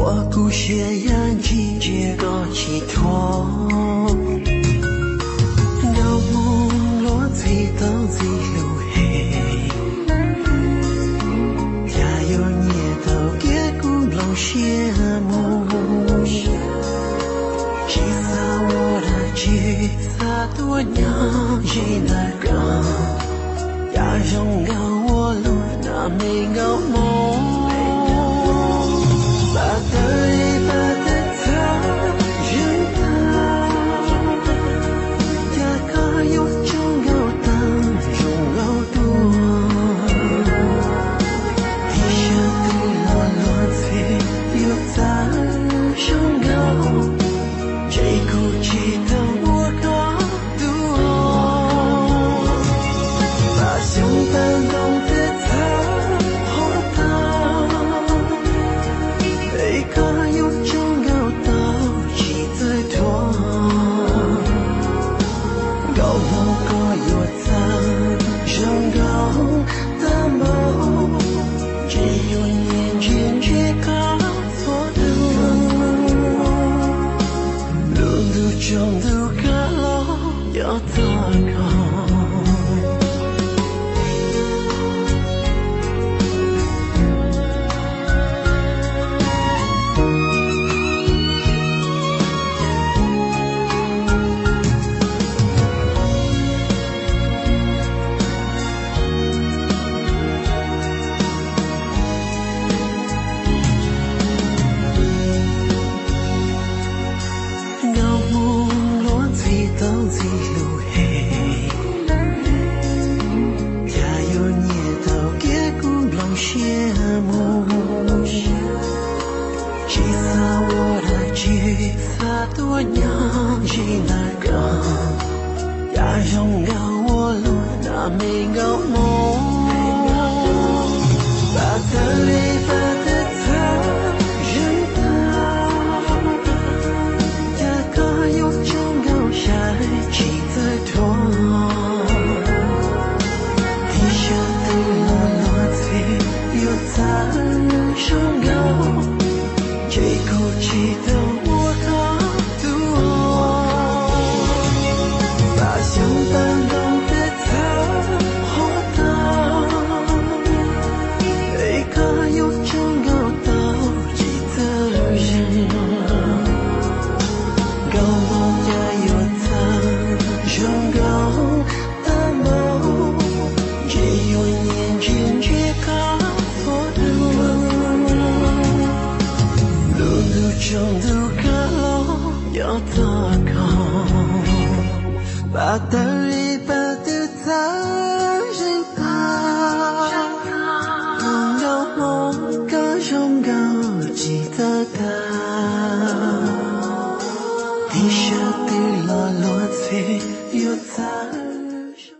我故血眼睛结个寄托，有梦落醉到醉路黑，家有年头给古老谢幕，其实我的吉他多娘一来个，呀用个我路那没个梦。trong đâu cả lo ya ta tôi nhớ chỉ là gần ya trong ngao wo lu na me ngao mo ba ta li ba ta ta dân ta ya có yêu trong ngao trái chỉ tới thôi thì cha từ lo lo thì yêu ta trong ngao chỉ cô chỉ đâu trong đâu cả lo ya ta không ba ta li ba tư ta riêng ta lòng đau mong cả trong gạo chỉ ta thì sẽ từ lo lo thì yêu ta